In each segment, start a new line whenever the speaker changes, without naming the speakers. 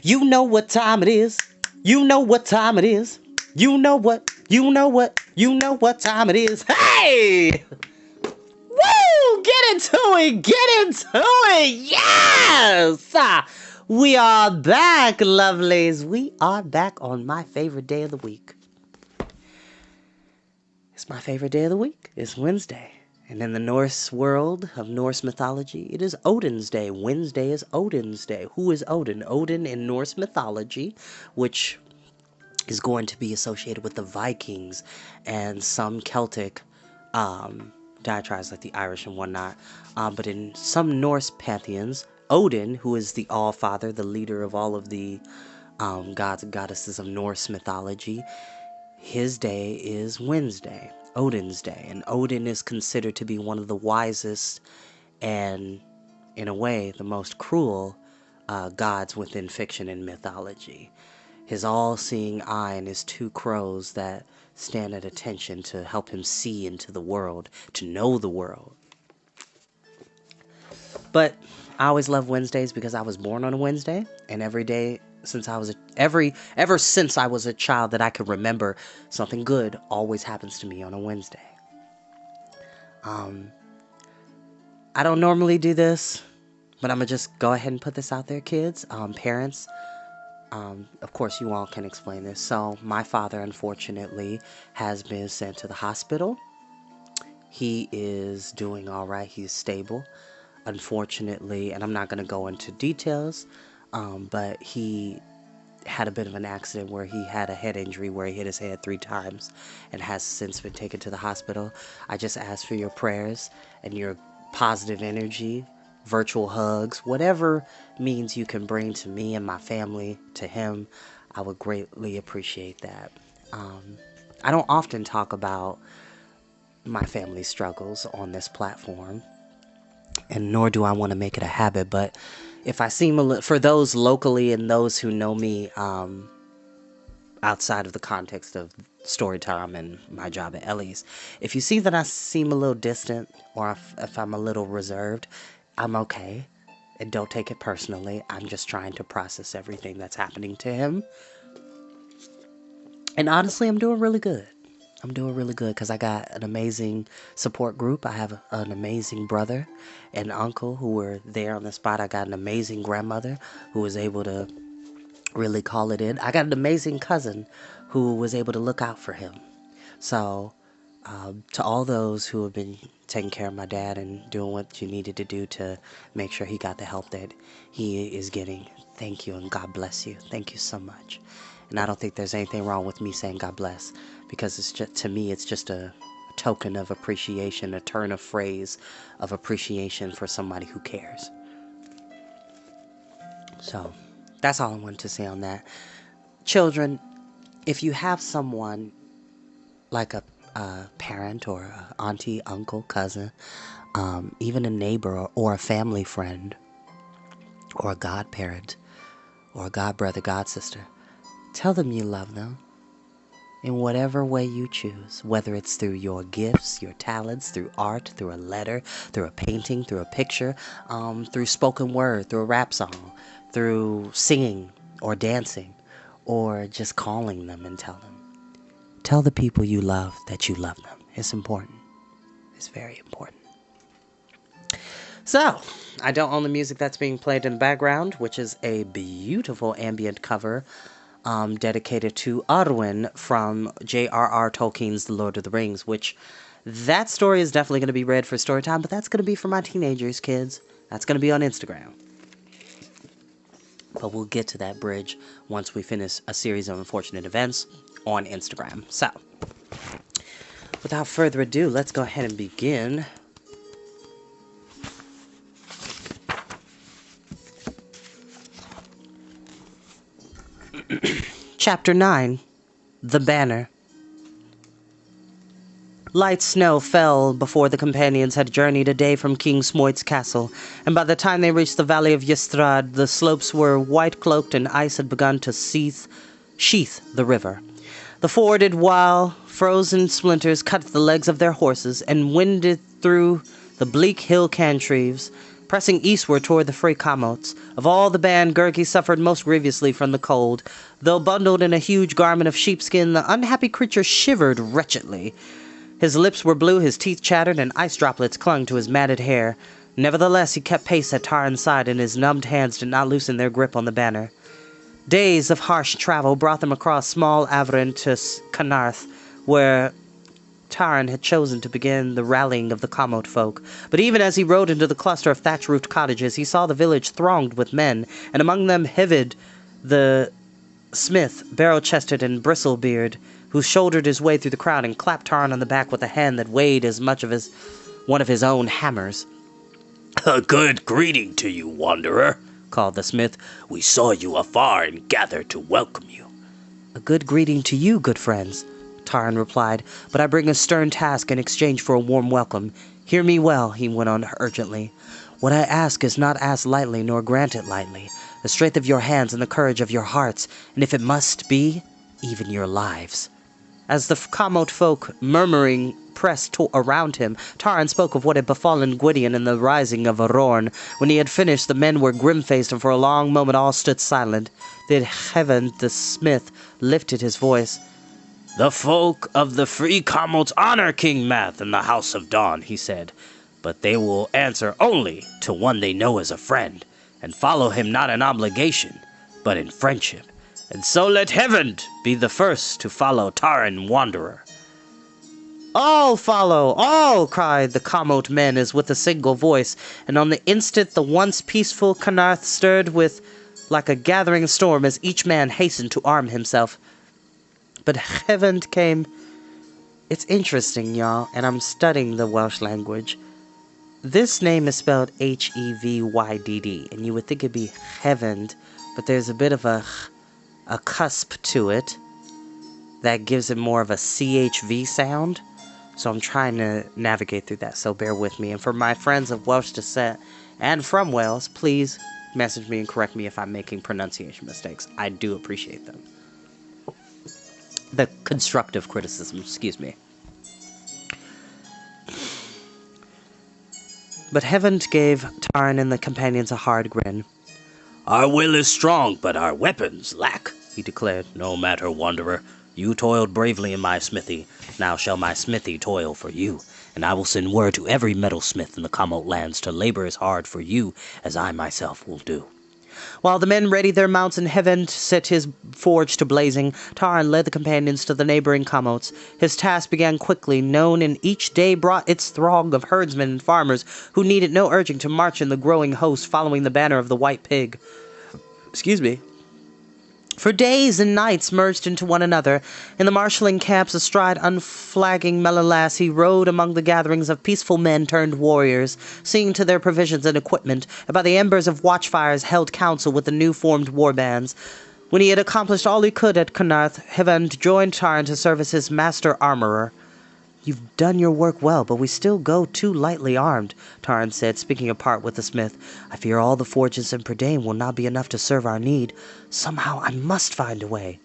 You know what time it is. You know what time it is. You know what time it is. Hey! Woo! Get into it! Get into it! Yes! We are back, lovelies. We are back on my favorite day of the week. It's my favorite day of the week. It's Wednesday. And in the Norse world of Norse mythology, it is Odin's Day. Wednesday is Odin's Day. Who is Odin? Odin in Norse mythology, which is going to be associated with the Vikings and some Celtic diatribes like the Irish and whatnot. But in some Norse pantheons, Odin, who is the All-Father, the leader of all of the gods and goddesses of Norse mythology, his day is Wednesday, Odin's Day. And Odin is considered to be one of the wisest and, in a way, the most cruel gods within fiction and mythology. His all-seeing eye and his two crows that stand at attention to help him see into the world, to know the world. But I always loved Wednesdays because I was born on a Wednesday, and every day since I was ever since I was a child that I could remember, something good always happens to me on a Wednesday. I don't normally do this, but I'm gonna just go ahead and put this out there, kids, parents. Of course, you all can explain this. So, my father, unfortunately, has been sent to the hospital. He is doing all right. He's stable. Unfortunately, and I'm not going to go into details, but he had a bit of an accident where he had a head injury where he hit his head 3 times and has since been taken to the hospital. I just ask for your prayers and your positive energy, virtual hugs, whatever means you can bring to me and my family, to him. I would greatly appreciate that. I don't often talk about my family struggles on this platform, and nor do I want to make it a habit, but if I seem for those locally and those who know me outside of the context of Storytime and my job at Ellie's, if you see that I seem a little distant or if I'm a little reserved, I'm okay. And don't take it personally. I'm just trying to process everything that's happening to him. And honestly, I'm doing really good. I'm doing really good because I got an amazing support group. I have an amazing brother and uncle who were there on the spot. I got an amazing grandmother who was able to really call it in. I got an amazing cousin who was able to look out for him. So, to all those who have been taking care of my dad and doing what you needed to do to make sure he got the help that he is getting, thank you and God bless you. Thank you so much. And I don't think there's anything wrong with me saying God bless, because it's just, to me, it's just a token of appreciation, a turn of phrase of appreciation for somebody who cares. So, that's all I wanted to say on that. Children, if you have someone like a parent or a auntie, uncle, cousin, even a neighbor or a family friend or a godparent or a godbrother, godsister, tell them you love them in whatever way you choose, whether it's through your gifts, your talents, through art, through a letter, through a painting, through a picture, through spoken word, through a rap song, through singing or dancing, or just calling them and tell them. Tell the people you love that you love them. It's important. It's very important. So, I don't own the music that's being played in the background, which is a beautiful ambient cover dedicated to Arwen from J.R.R. Tolkien's The Lord of the Rings, which that story is definitely going to be read for Storytime, but that's going to be for my teenagers, kids. That's going to be on Instagram. But we'll get to that bridge once we finish a series of unfortunate events on Instagram. So, without further ado, let's go ahead and begin. Chapter 9, The Banner. Light snow fell before the companions had journeyed a day from King Smoit's castle, and by the time they reached the valley of Yestrad, the slopes were white-cloaked and ice had begun to sheath the river. The forded while frozen splinters cut the legs of their horses and winded through the bleak hill cantrives, pressing eastward toward the free Kamots. Of all the band, Gurgi suffered most grievously from the cold. Though bundled in a huge garment of sheepskin, the unhappy creature shivered wretchedly. His lips were blue, his teeth chattered, and ice droplets clung to his matted hair. Nevertheless, he kept pace at Taran's side, and his numbed hands did not loosen their grip on the banner. Days of harsh travel brought them across small Avrin to Canarth, where Taran had chosen to begin the rallying of the Kamot folk. But even as he rode into the cluster of thatch-roofed cottages, he saw the village thronged with men, and among them Hivid, the smith, barrel-chested and bristlebeard, who shouldered his way through the crowd and clapped Taran on the back with a hand that weighed as much as one of his own hammers.
"A good greeting to you, wanderer," called the smith. "We saw you afar and gathered to welcome you."
"A good greeting to you, good friends," Taran replied, "but I bring a stern task in exchange for a warm welcome. Hear me well," he went on urgently. "What I ask is not asked lightly nor granted lightly. The strength of your hands and the courage of your hearts, and if it must be, even your lives." As the Kamot folk, murmuring, pressed around him, Taran spoke of what had befallen Gwydion in the rising of Arorn. When he had finished, the men were grim-faced, and for a long moment all stood silent. Then Heaven, the smith, lifted his voice.
"The folk of the free Kamots honor King Math in the House of Dawn," he said, "but they will answer only to one they know as a friend, and follow him not in obligation, but in friendship. And so let Heaven be the first to follow Taran Wanderer."
"All follow, all!" cried the Kamot men as with a single voice, and on the instant the once peaceful Canarth stirred with like a gathering storm as each man hastened to arm himself. But Heaven came. It's interesting, y'all, and I'm studying the Welsh language. This name is spelled Hevydd, and you would think it'd be Heaven, but there's a bit of a cusp to it that gives it more of a CHV sound. So I'm trying to navigate through that, so bear with me. And for my friends of Welsh descent and from Wales, please message me and correct me if I'm making pronunciation mistakes. I do appreciate them. The constructive criticism, excuse me. But Heaven gave Taran and the companions a hard grin.
"Our will is strong, but our weapons lack," he declared. "No matter, wanderer. You toiled bravely in my smithy. Now shall my smithy toil for you, and I will send word to every metalsmith in the Kamot lands to labor as hard for you as I myself will do."
While the men readied their mounts and Heaven set his forge to blazing, Taran led the companions to the neighboring Kamots. His task began quickly, known, and each day brought its throng of herdsmen and farmers who needed no urging to march in the growing host following the banner of the White Pig. Excuse me. For days and nights merged into one another. In the marshalling camps astride unflagging Melalass, he rode among the gatherings of peaceful men turned warriors, seeing to their provisions and equipment, and by the embers of watchfires held council with the new-formed warbands. When he had accomplished all he could at Canarth, Heaven joined Taran to serve as his master armorer. "You've done your work well, but we still go too lightly armed," Taran said, speaking apart with the smith. "I fear all the forges in Prydain will not be enough to serve our need. Somehow I must find a way."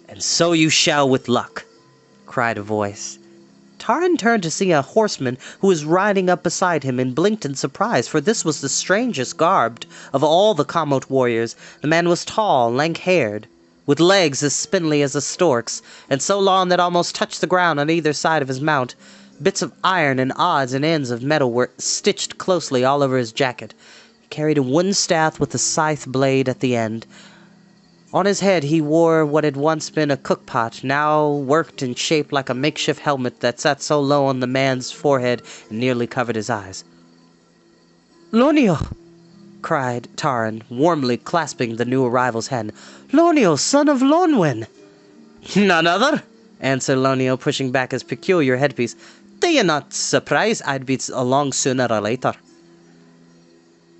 "And so you shall with luck," cried a voice. Taran turned to see a horseman who was riding up beside him and blinked in surprise, for this was the strangest garbed of all the Kamot warriors. The man was tall, lank-haired, with legs as spindly as a stork's, and so long that almost touched the ground on either side of his mount. Bits of iron and odds and ends of metal were stitched closely all over his jacket. He carried a wooden staff with a scythe blade at the end. On his head he wore what had once been a cookpot, now worked and shaped like a makeshift helmet that sat so low on the man's forehead and nearly covered his eyes. "Lonio!" cried Taran, warmly clasping the new arrival's hand. "Lonio, son of Lonwen!"
"None other?"
answered Lonio, pushing back his peculiar headpiece. "Do you not surprise I'd be along sooner or later?"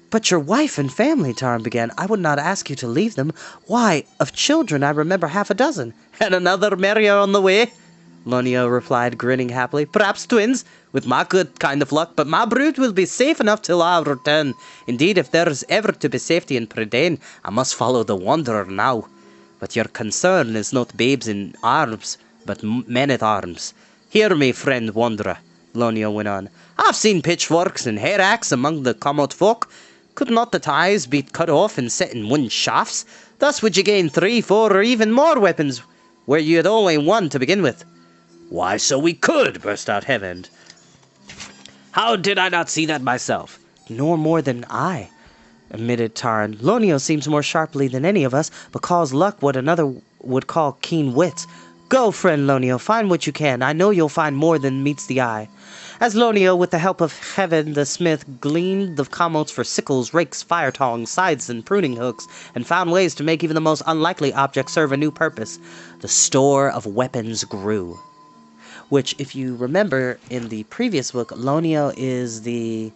"But your wife and family," Taran began. "I would not ask you to leave them. Why, of children I remember half a dozen."
"And another merrier on the way," Lonio replied, grinning happily. "Perhaps twins, with my good kind of luck, but my brood will be safe enough till I return. Indeed, if there is ever to be safety in Prydain, I must follow the Wanderer now. But your concern is not babes in arms, but men-at-arms. Hear me, friend wanderer, Lonio went on. I've seen pitchforks and hair-axe among the Commot folk. Could not the ties be cut off and set in wooden shafts? Thus would you gain 3, 4, or even more weapons, where you had only one to begin with. Why, so we could, burst out Heaven. How did I not see that myself?
Nor more than I, admitted Tarn. Lonio seems more sharply than any of us, but calls luck what another would call keen wits. Go, friend Lonio, find what you can. I know you'll find more than meets the eye. As Lonio, with the help of Heaven the smith, gleaned the commotes for sickles, rakes, fire tongs, scythes, and pruning hooks, and found ways to make even the most unlikely object serve a new purpose, the store of weapons grew. Which, if you remember in the previous book, Lonio is the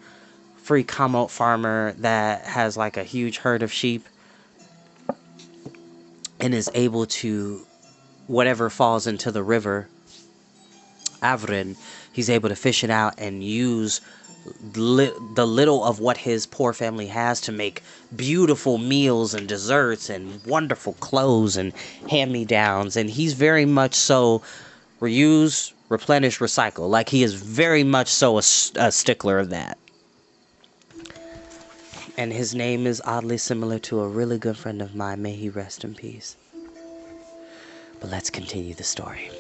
free commote farmer that has like a huge herd of sheep and is able to, whatever falls into the river, Avrin, he's able to fish it out and use the little of what his poor family has to make beautiful meals and desserts and wonderful clothes and hand-me-downs. And he's very much so reuse, replenish, recycle. Like, he is very much so a stickler of that. And his name is oddly similar to a really good friend of mine. May he rest in peace. But let's continue the story.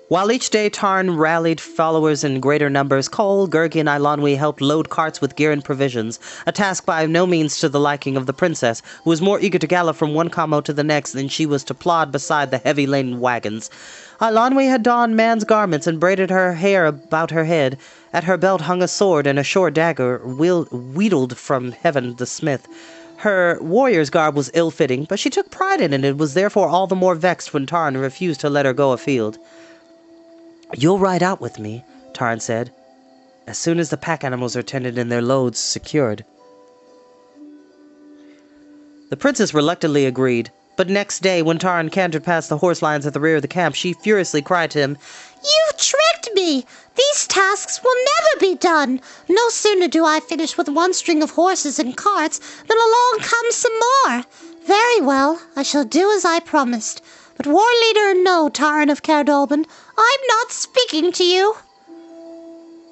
While each day Tarn rallied followers in greater numbers, Cole, Gurgi, and Eilonwy helped load carts with gear and provisions, a task by no means to the liking of the princess, who was more eager to gallop from one commote to the next than she was to plod beside the heavy-laden wagons. Eilonwy had donned man's garments and braided her hair about her head. At her belt hung a sword and a short dagger wheedled from Heaven the smith. Her warrior's garb was ill-fitting, but she took pride in it and was therefore all the more vexed when Tarn refused to let her go afield. "You'll ride out with me," Tarn said, "as soon as the pack animals are tended and their loads secured." The princess reluctantly agreed, but next day, when Tarn cantered past the horse lines at the rear of the camp, she furiously cried to him,
"You've tricked me! These tasks will never be done! No sooner do I finish with one string of horses and carts than along comes some more! Very well, I shall do as I promised. But war leader or no, Tarn of Cardolban, I'm not speaking to you."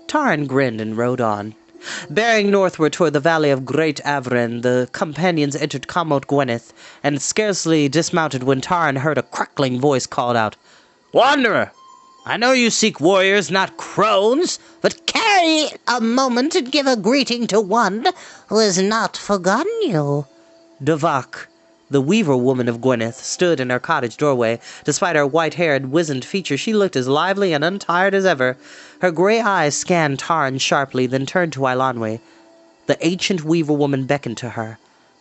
Tarn grinned and rode on. Bearing northward toward the valley of Great Avren, the companions entered Commot Gwyneth, and scarcely dismounted when Tarn heard a crackling voice called out,
Wanderer, I know you seek warriors, not crones,
But carry a moment and give a greeting to one who has not forgotten you.
Devak, the weaver woman of Gwyneth, stood in her cottage doorway. Despite her white hair and wizened features, she looked as lively and untired as ever. Her gray eyes scanned Tarn sharply, then turned to Eilonwy. The ancient weaver woman beckoned to her.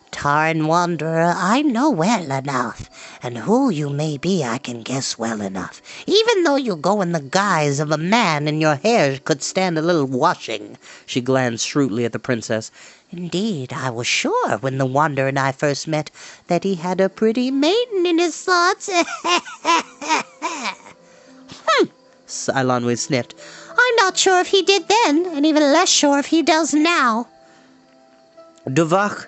Tarn Wanderer, I know well enough, and who you may be I can guess well enough, even though you go in the guise of a man and your hair could stand a little washing.
She glanced shrewdly at the princess.
Indeed, I was sure when the Wanderer and I first met that he had a pretty maiden in his thoughts.
Eilonwy sniffed.
I'm not sure if he did then, and even less sure if he does now.
Devak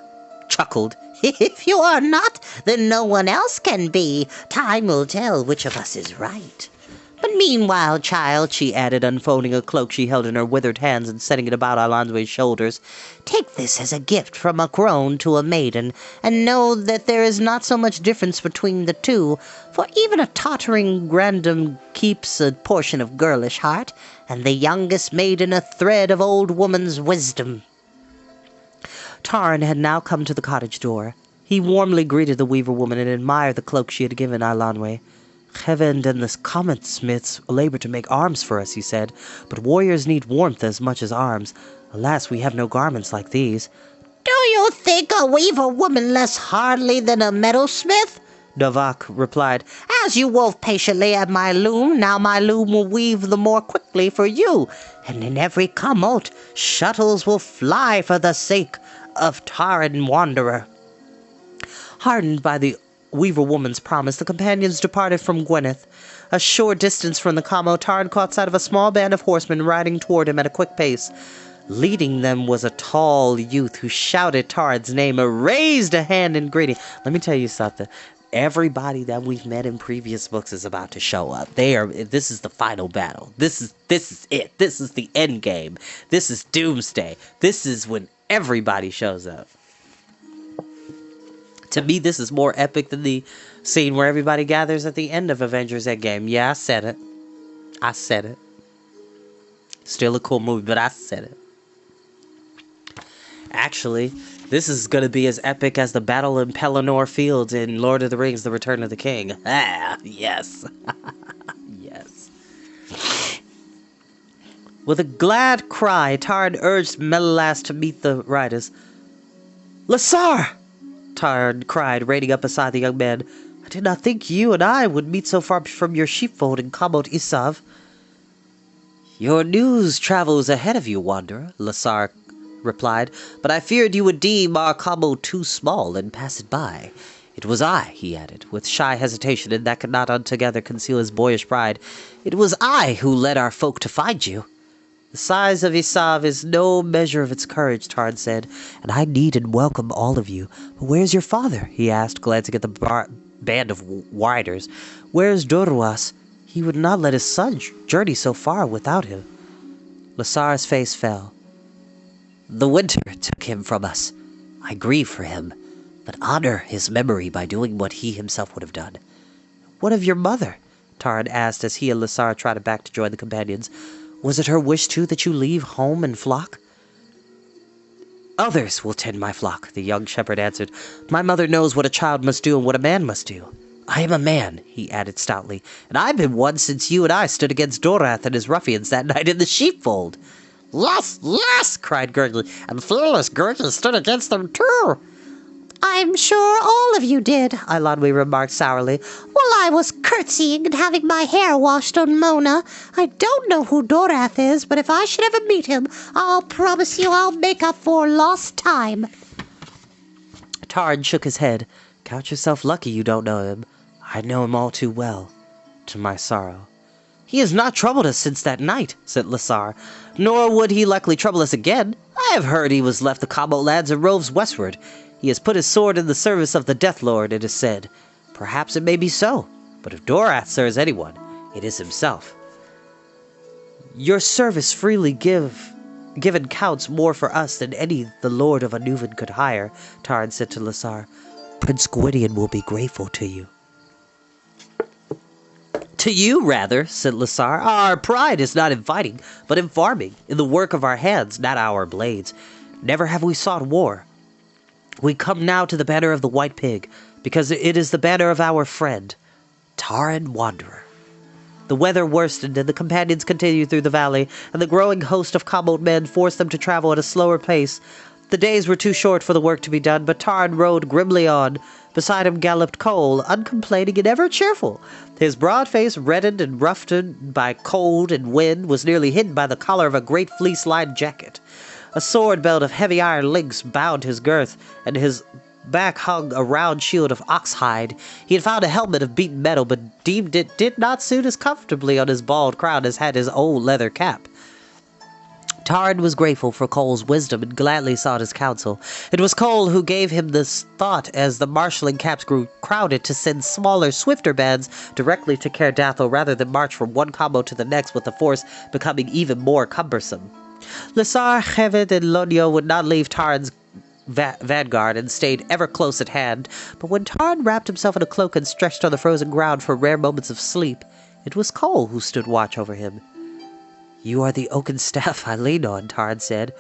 chuckled.
If you are not, then no one else can be. Time will tell which of us is right. But meanwhile, child,
she added, unfolding a cloak she held in her withered hands and setting it about Eilonwy's shoulders,
take this as a gift from a crone to a maiden, and know that there is not so much difference between the two, for even a tottering grandam keeps a portion of girlish heart, and the youngest maiden a thread of old woman's wisdom.
Tarn had now come to the cottage door. He warmly greeted the weaver woman and admired the cloak she had given Eilonwy. Heaven and the comet smiths labor to make arms for us, he said, but warriors need warmth as much as arms. Alas, we have no garments like these.
Do you think a weaver woman less hardly than a metalsmith?
Devak replied,
As you wove patiently at my loom, now my loom will weave the more quickly for you, and in every commot shuttles will fly for the sake of Tarn Wanderer.
Hardened by the weaver woman's promise, the companions departed from Gwyneth. A short distance from the commot, Tarn caught sight of a small band of horsemen riding toward him at a quick pace. Leading them was a tall youth who shouted Tarn's name and raised a hand in greeting. Let me tell you something. everybody that we've met in previous books is about to show up. This is the final battle. This is it. This is the end game. This is Doomsday. This is when everybody shows up. To me, this is more epic than the scene where everybody gathers at the end of Avengers Endgame. Yeah, I said it. I said it. Still a cool movie, but I said it. Actually, this is going to be as epic as the battle in Pelennor Fields in Lord of the Rings, The Return of the King. Ah, yes. Yes. With a glad cry, Taran urged Menelaus to meet the riders. Lassar! Taran cried, reining up beside the young man. I did not think you and I would meet so far from your sheepfold in Kamot Isav. Your news travels ahead of you, wanderer, Lassar replied, but I feared you would deem our combo too small and pass it by. It was I, he added, with shy hesitation, and that could not altogether conceal his boyish pride. It was I who led our folk to find you. The size of Isav is no measure of its courage, Taran said, and I need and welcome all of you. But where's your father? He asked, glancing at the band of riders. Where's Dorwas? He would not let his son journey so far without him. Lassar's face fell. The winter took him from us. I grieve for him, but honor his memory by doing what he himself would have done. What of your mother? Taran asked as he and Lassar trotted back to join the companions. Was it her wish, too, that you leave home and flock? Others will tend my flock, the young shepherd answered. My mother knows what a child must do and what a man must do. I am a man, he added stoutly, and I've been one since you and I stood against Dorath and his ruffians that night in the sheepfold. Yes, yes, cried Gurgly, and fearless Gurgly stood against them too.
I'm sure all of you did,
Eilonwy remarked sourly.
While I was curtsying and having my hair washed on Mona. I don't know who Dorath is, but if I should ever meet him, I'll promise you I'll make up for lost time.
Taran shook his head. Count yourself lucky you don't know him. I know him all too well, to my sorrow. He has not troubled us since that night, said Lassar, nor would he likely trouble us again. I have heard he was left the Kamot lands and roves westward. He has put his sword in the service of the Death Lord, it is said. Perhaps it may be so, but if Dorath serves anyone, it is himself. Your service freely given counts more for us than any the Lord of Anuvan could hire, Taran said to Lassar. Prince Gwydion will be grateful to you. To you, rather, said Lassar. Our pride is not in fighting, but in farming, in the work of our hands, not our blades. Never have we sought war. We come now to the banner of the White Pig, because it is the banner of our friend, Taran Wanderer. The weather worsened, and the companions continued through the valley, and the growing host of Kamot men forced them to travel at a slower pace. The days were too short for the work to be done, but Taran rode grimly on. Beside him galloped Cole, uncomplaining and ever cheerful. His broad face, reddened and roughened by cold and wind, was nearly hidden by the collar of a great fleece-lined jacket. A sword belt of heavy iron links bound his girth, and his back hung a round shield of oxhide. He had found a helmet of beaten metal, but deemed it did not suit as comfortably on his bald crown as had his old leather cap. Taran was grateful for Cole's wisdom and gladly sought his counsel. It was Cole who gave him this thought as the marshalling camps grew crowded to send smaller, swifter bands directly to Caer Dathel rather than march from one combo to the next with the force becoming even more cumbersome. Lassar, Hevid, and Lonio would not leave Taran's vanguard and stayed ever close at hand, but when Taran wrapped himself in a cloak and stretched on the frozen ground for rare moments of sleep, it was Cole who stood watch over him. You are the oaken staff I lean on, Taran said.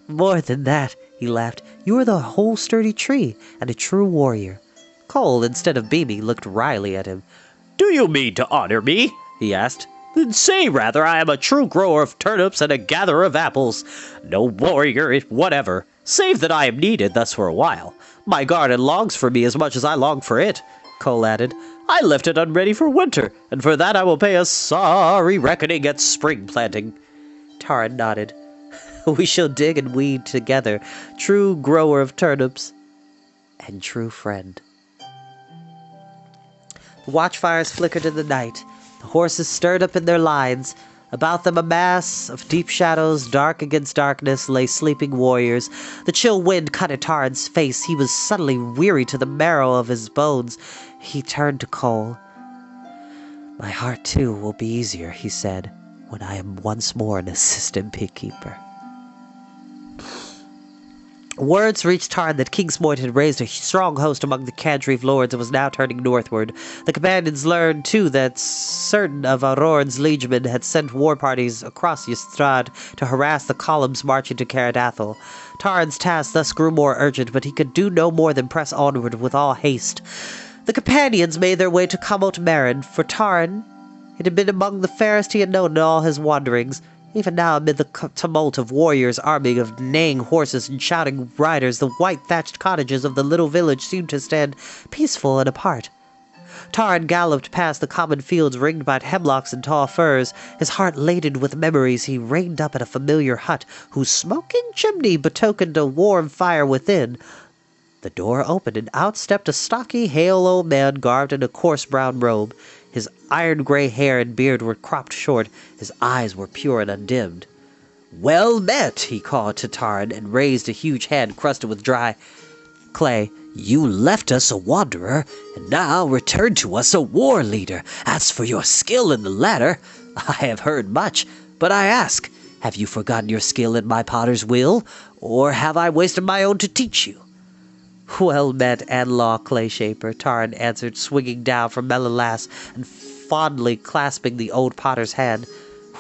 More than that, he laughed. You are the whole sturdy tree, and a true warrior. Cole, instead of beaming, looked wryly at him.
Do you mean to honor me? He asked. Then say rather I am a true grower of turnips and a gatherer of apples. No warrior whatever, save that I am needed thus for a while. My garden longs for me as much as I long for it, Cole added. I left it unready for winter, and for that I will pay a sorry reckoning at spring planting.
Taran nodded. We shall dig and weed together, true grower of turnips and true friend. The watchfires flickered in the night. The horses stirred up in their lines. About them a mass of deep shadows, dark against darkness, lay sleeping warriors. The chill wind cut at Taran's face. He was suddenly weary to the marrow of his bones. He turned to Cole. "My heart, too, will be easier," he said, "when I am once more an assistant beekeeper." Words reached Tarn that Kingsmoyd had raised a strong host among the Cantreave lords and was now turning northward. The companions learned, too, that certain of Auroran's liegemen had sent war parties across Ystrad to harass the columns marching to Caradathel. Tarn's task thus grew more urgent, but he could do no more than press onward with all haste. The companions made their way to Kamot Marin. For Tarn, it had been among the fairest he had known in all his wanderings. Even now, amid the tumult of warriors, army of neighing horses and shouting riders, the white-thatched cottages of the little village seemed to stand peaceful and apart. Tarn galloped past the common fields ringed by hemlocks and tall firs. His heart laden with memories, he reined up at a familiar hut, whose smoking chimney betokened a warm fire within. The door opened, and out stepped a stocky, hale old man garbed in a coarse brown robe. His iron-gray hair and beard were cropped short. His eyes were pure and undimmed. "Well met," he called to Tarn, and raised a huge hand crusted with dry clay. "You left us a wanderer, and now return to us a war leader. As for your skill in the latter, I have heard much, but I ask, have you forgotten your skill in my potter's wheel, or have I wasted my own to teach you?" "Well met, Anlaw Clayshaper," Tarn answered, swinging down from Melalas and fondly clasping the old potter's hand.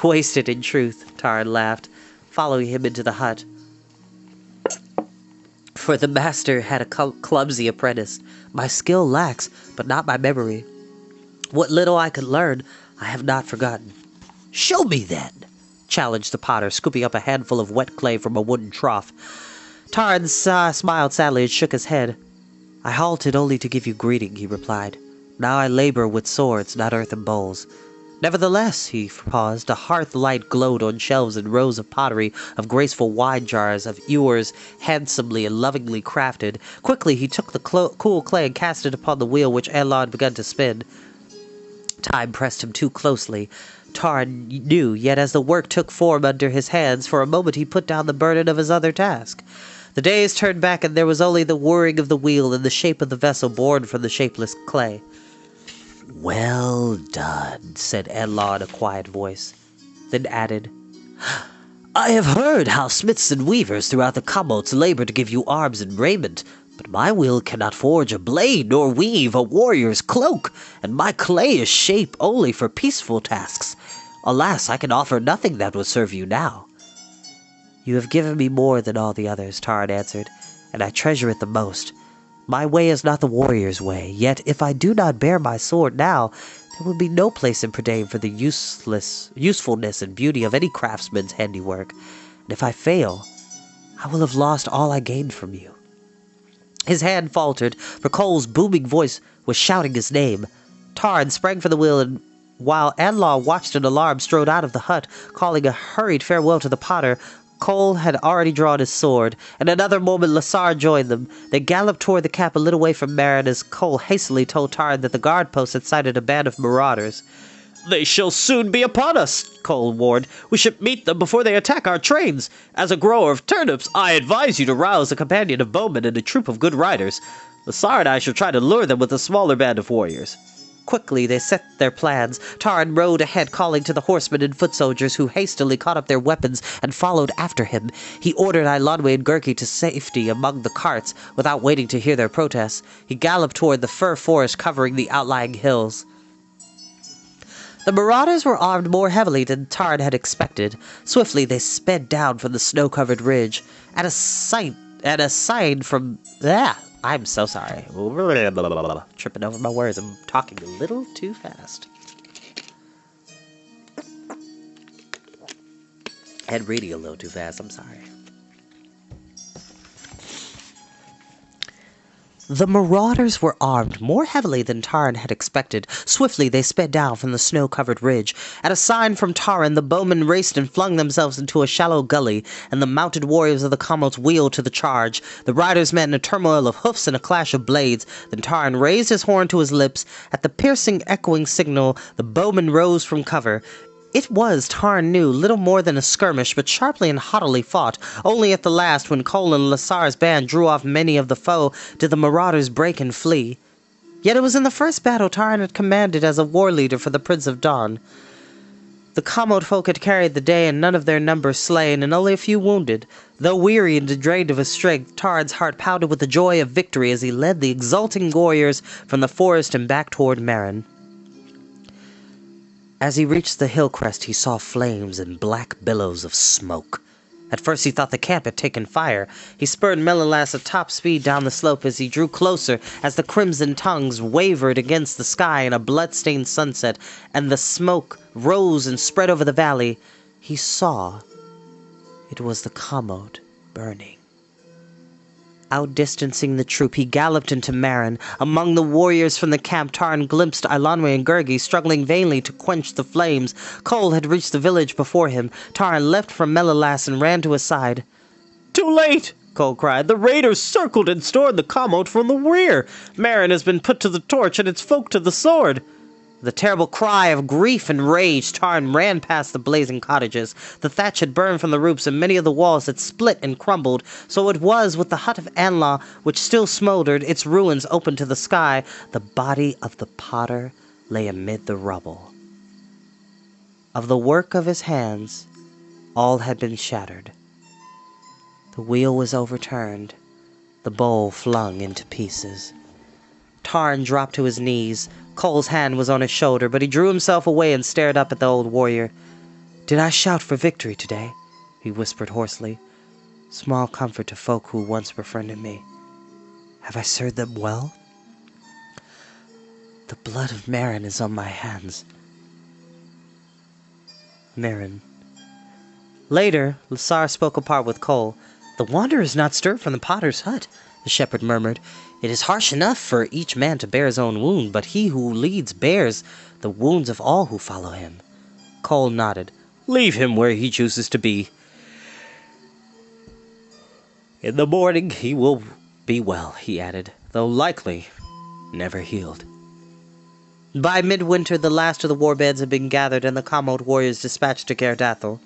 "Wasted in truth," Tarn laughed, following him into the hut. "For the master had a clumsy apprentice. My skill lacks, but not my memory. What little I could learn, I have not forgotten." "Show me, then," challenged the potter, scooping up a handful of wet clay from a wooden trough. Tarn smiled sadly and shook his head. "I halted only to give you greeting," he replied. "Now I labor with swords, not earthen bowls." Nevertheless, he paused. A hearth light glowed on shelves and rows of pottery, of graceful wine jars, of ewers, handsomely and lovingly crafted. Quickly he took the cool clay and cast it upon the wheel which Anlaw had begun to spin. Time pressed him too closely. Tarn knew, yet as the work took form under his hands, for a moment he put down the burden of his other task. The days turned back, and there was only the whirring of the wheel and the shape of the vessel born from the shapeless clay. "Well done," said Anlaw in a quiet voice, then added, "I have heard how smiths and weavers throughout the Kamots labor to give you arms and raiment, but my wheel cannot forge a blade nor weave a warrior's cloak, and my clay is shape only for peaceful tasks. Alas, I can offer nothing that would serve you now." "You have given me more than all the others," Tarn answered, "and I treasure it the most. My way is not the warrior's way, yet if I do not bear my sword now, there will be no place in Prydain for the usefulness and beauty of any craftsman's handiwork, and if I fail, I will have lost all I gained from you." His hand faltered, for Cole's booming voice was shouting his name. Tarn sprang for the wheel, and while Anlaw watched in alarm, strode out of the hut, calling a hurried farewell to the potter. Cole had already drawn his sword. In another moment Lassar joined them. They galloped toward the camp a little way from Marin as Cole hastily told Tarn that the guard post had sighted a band of marauders.
"They shall soon be upon us," Cole warned. "We should meet them before they attack our trains. As a grower of turnips, I advise you to rouse a companion of bowmen and a troop of good riders. Lassar and I shall try to lure them with a smaller band of warriors."
Quickly they set their plans. Tarn rode ahead, calling to the horsemen and foot soldiers, who hastily caught up their weapons and followed after him. He ordered Eilonwy and Gerki to safety among the carts, without waiting to hear their protests. He galloped toward the fir forest covering the outlying hills. The marauders were armed more heavily than Tarn had expected. Swiftly they sped down from the snow-covered ridge. At a sign from... I'm so sorry. Tripping over my words. I'm talking a little too fast. And reading a little too fast. I'm sorry. The marauders were armed more heavily than Tarn had expected. Swiftly they sped down from the snow-covered ridge. At a sign from Tarn, the bowmen raced and flung themselves into a shallow gully, and the mounted warriors of the Kamots wheeled to the charge. The riders met in a turmoil of hoofs and a clash of blades. Then Tarn raised his horn to his lips. At the piercing, echoing signal, the bowmen rose from cover. It was, Tarn knew, little more than a skirmish, but sharply and haughtily fought. Only at the last, when Cole and Lasar's band drew off many of the foe, did the marauders break and flee. Yet it was in the first battle Tarn had commanded as a war leader for the Prince of Dawn. The Commode folk had carried the day, and none of their number slain, and only a few wounded. Though weary and drained of his strength, Tarn's heart pounded with the joy of victory as he led the exulting warriors from the forest and back toward Marin. As he reached the hill crest, he saw flames and black billows of smoke. At first he thought the camp had taken fire. He spurred Melilas at top speed down the slope as he drew closer, as the crimson tongues wavered against the sky in a blood-stained sunset, and the smoke rose and spread over the valley. He saw it was the Commode burning. Outdistancing the troop, he galloped into Marin. Among the warriors from the camp, Tarn glimpsed Eilonwy and Gurgi struggling vainly to quench the flames. Cole had reached the village before him. Tarn leapt from Melilas and ran to his side.
"Too late!" Cole cried. "The raiders circled and stored the Commode from the rear. Marin has been put to the torch and its folk to the sword."
With a terrible cry of grief and rage, Tarn ran past the blazing cottages. The thatch had burned from the roofs, and many of the walls had split and crumbled. So it was with the hut of Anlaw, which still smoldered, its ruins open to the sky. The body of the potter lay amid the rubble. Of the work of his hands, all had been shattered. The wheel was overturned, the bowl flung into pieces. Tarn dropped to his knees. Cole's hand was on his shoulder, but he drew himself away and stared up at the old warrior. "Did I shout for victory today?" he whispered hoarsely. "Small comfort to folk who once befriended me. Have I served them well? The blood of Marin is on my hands." Marin. Later, Lasar spoke apart with Cole. "The wanderer is not stirred from the potter's hut," the shepherd murmured. "It is harsh enough for each man to bear his own wound, but he who leads bears the wounds of all who follow him." Cole nodded.
"Leave him where he chooses to be. In the morning he will be well," he added, "though likely never healed."
By midwinter, the last of the warbeds had been gathered and the Commode warriors dispatched to Caerdathel.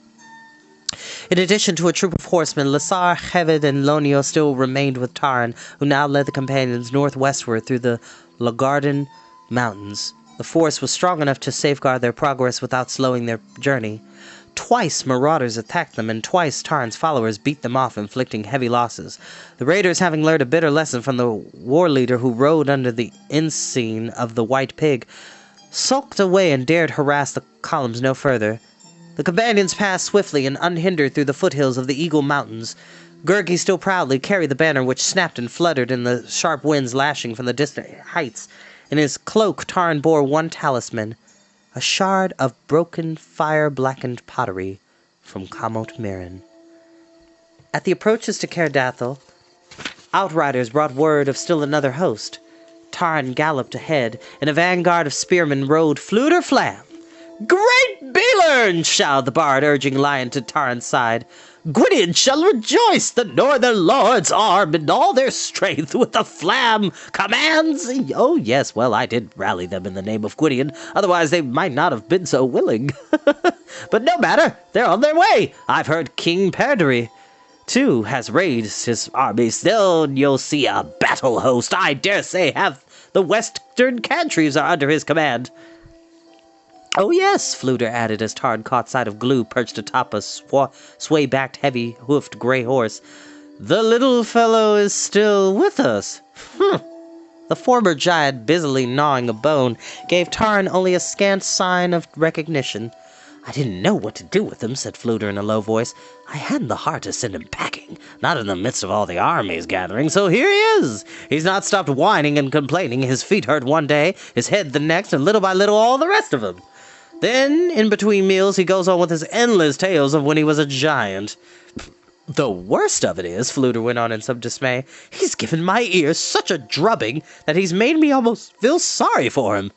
In addition to a troop of horsemen, Lasar, Hevid, and Lonio still remained with Tarn, who now led the companions northwestward through the Lagarden Mountains. The force was strong enough to safeguard their progress without slowing their journey. Twice marauders attacked them, and twice Tarn's followers beat them off, inflicting heavy losses. The raiders, having learned a bitter lesson from the war leader who rode under the ensign of the White Pig, sulked away and dared harass the columns no further. The companions passed swiftly and unhindered through the foothills of the Eagle Mountains. Gurgi still proudly carried the banner which snapped and fluttered in the sharp winds lashing from the distant heights. In his cloak Tarn bore one talisman, a shard of broken, fire-blackened pottery from Commode Marin. At the approaches to Caerdathel, outriders brought word of still another host. Tarn galloped ahead, and a vanguard of spearmen rode Fluter Flam. "Great Beelern!" shouted the bard, urging Lion to Tarn's side. "Gwydion shall rejoice! The northern lords arm in all their strength with the Flam commands!" "Oh, yes, well, I did rally them in the name of Gwydion, otherwise they might not have been so willing. But no matter, they're on their way. I've heard King Perdri, too, has raised his army. Still, you'll see a battle host. I dare say half the western countries are under his command." "Oh, yes," Fluter added as Tarn caught sight of Glue perched atop a sway-backed, heavy-hoofed gray horse. "The little fellow is still with us." The former giant, busily gnawing a bone, gave Tarn only a scant sign of recognition. "I didn't know what to do with him," said Fluter in a low voice. "I hadn't the heart to send him packing, not in the midst of all the armies gathering, so here he is. He's not stopped whining and complaining. His feet hurt one day, his head the next, and little by little all the rest of him. Then, in between meals, he goes on with his endless tales of when he was a giant. The worst of it is," Fluter went on in some dismay, "he's given my ears such a drubbing that he's made me almost feel sorry for him.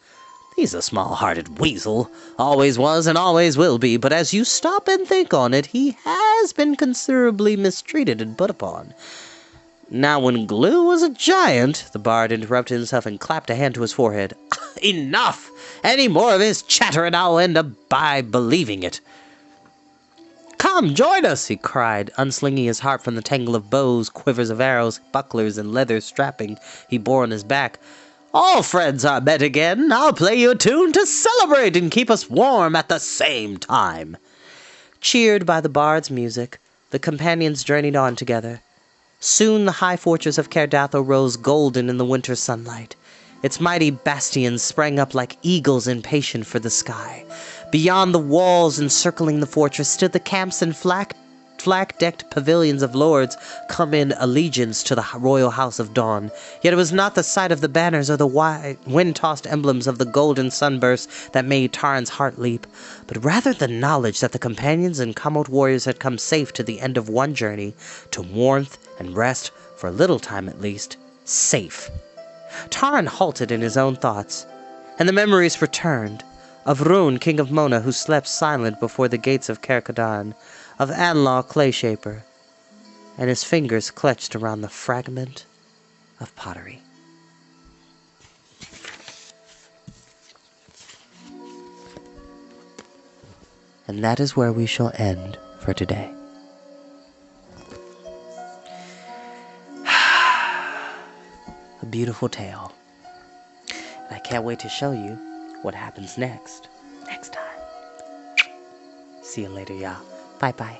He's a small-hearted weasel, always was and always will be, but as you stop and think on it, he has been considerably mistreated and put upon. Now when Glue was a giant," the bard interrupted himself and clapped a hand to his forehead.
Enough! Any more of his chatter and I'll end up by believing it.
Come, join us, he cried, unslinging his harp from the tangle of bows, quivers of arrows, bucklers, and leather strapping he bore on his back. All friends are met again. I'll play you a tune to celebrate and keep us warm at the same time. Cheered by the bard's music, the companions journeyed on together. Soon the high fortress of Cardatho rose golden in the winter sunlight. Its mighty bastions sprang up like eagles impatient for the sky. Beyond the walls encircling the fortress stood the camps and flag-decked pavilions of lords come in allegiance to the royal house of Dawn. Yet it was not the sight of the banners or the wind-tossed emblems of the golden sunburst that made Taran's heart leap, but rather the knowledge that the companions and Kamot warriors had come safe to the end of one journey, to warmth and rest, for a little time at least, safe. Taran halted in his own thoughts, and the memories returned, of Rune, king of Mona, who slept silent before the gates of Kerkadan, of Anlaw, clay shaper, and his fingers clutched around the fragment of pottery. And that is where we shall end for today. A beautiful tale. And I can't wait to show you what happens next time. See you later, y'all. Bye-bye.